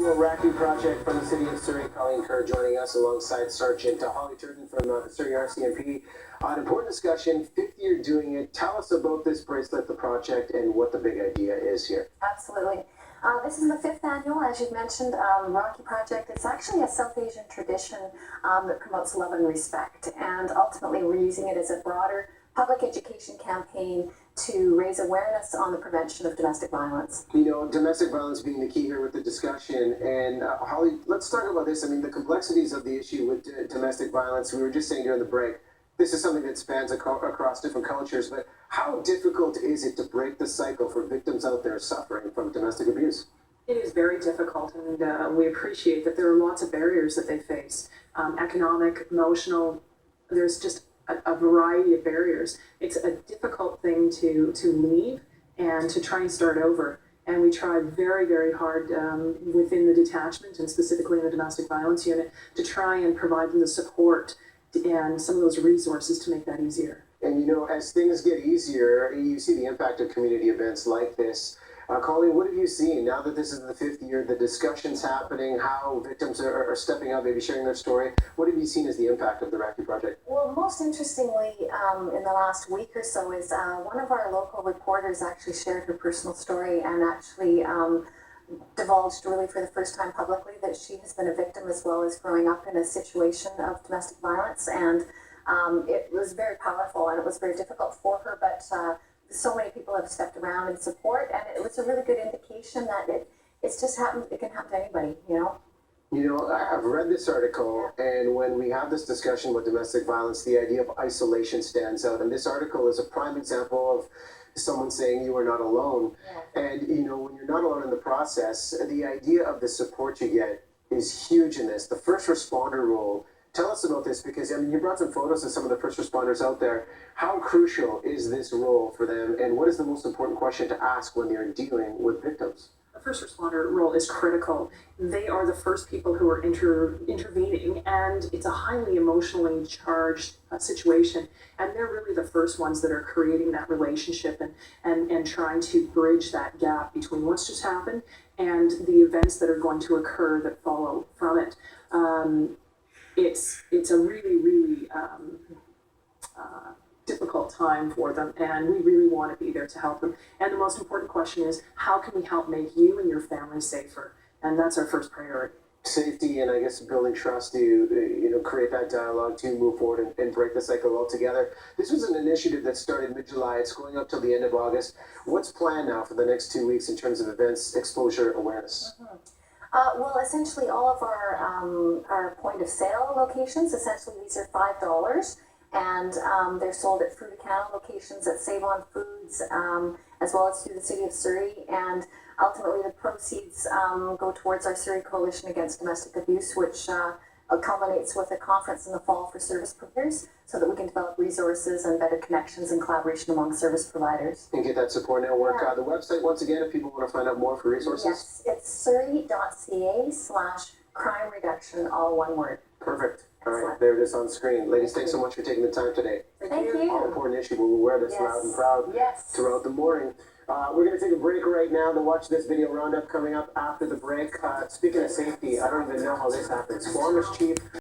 Iraqi project from the city of Surrey. Colleen Kerr joining us alongside Sergeant Holly Turton from the Surrey RCMP. An important discussion, fifth year doing it. Tell us about this bracelet, the project, and what the big idea is here. Absolutely. This is the fifth annual, as you've mentioned, Rocky Project. It's actually a South Asian tradition that promotes love and respect. And ultimately, we're using it as a broader public education campaign to raise awareness on the prevention of domestic violence. You know, domestic violence being the key here with the discussion. And Holly, let's talk about this. I mean, the complexities of the issue with domestic violence, we were just saying during the break, this is something that spans across different cultures, but how difficult is it to break the cycle for victims out there suffering from domestic abuse? It is very difficult, and we appreciate that there are lots of barriers that they face, economic, emotional. There's just a variety of barriers. It's a difficult thing to leave and to try and start over. And we try very, very hard within the detachment and specifically in the domestic violence unit to try and provide them the support and some of those resources to make that easier. And you know, as things get easier, you see the impact of community events like this. Colleen, what have you seen now that this is the fifth year, the discussions happening, how victims are stepping up, maybe sharing their story? What have you seen as the impact of the Rocky Project? Well, most interestingly, in the last week or so is one of our local reporters actually shared her personal story and actually divulged really for the first time publicly that she has been a victim as well as growing up in a situation of domestic violence. And it was very powerful and it was very difficult for her, but so many people have stepped around in support, and it was a really good indication that it's just happened. It can happen to anybody, you know. You know, I've read this article, and when we have this discussion with domestic violence, the idea of isolation stands out. And this article is a prime example of someone saying you are not alone. Yeah. And, you know, when you're not alone in the process, the idea of the support you get is huge in this. The first responder role. Tell us about this, because I mean, you brought some photos of some of the first responders out there. How crucial is this role for them, and what is the most important question to ask when they're dealing with victims? The first responder role is critical. They are the first people who are intervening, and it's a highly emotionally charged situation. And they're really the first ones that are creating that relationship and trying to bridge that gap between what's just happened and the events that are going to occur that follow from it. It's a really difficult time for them, and we really want to be there to help them. And the most important question is, how can we help make you and your family safer? And that's our first priority. Safety, and I guess building trust to you know, create that dialogue to move forward and break the cycle altogether. This was an initiative that started mid-July. It's going up till the end of August. What's planned now for the next 2 weeks in terms of events, exposure, awareness? Mm-hmm. Well, essentially all of our point of sale locations, essentially these are $5, and they're sold at Fruit Account locations at Save On Foods, as well as through the City of Surrey, and ultimately the proceeds go towards our Surrey Coalition Against Domestic Abuse, which culminates with a conference in the fall for service providers, so that we can develop resources and better connections and collaboration among service providers. And get that support network. Yeah. The website, once again, if people want to find out more for resources? Yes, it's surrey.ca/crime reduction, all one word. Perfect. All right, Excellent. there it is on screen. Ladies, thanks so much for taking the time today. Thank you. All important issue. We'll wear this loud and proud throughout the morning. We're going to take a break right now to watch this video roundup coming up after the break. Speaking of safety, I don't even know how this happens. Former Chief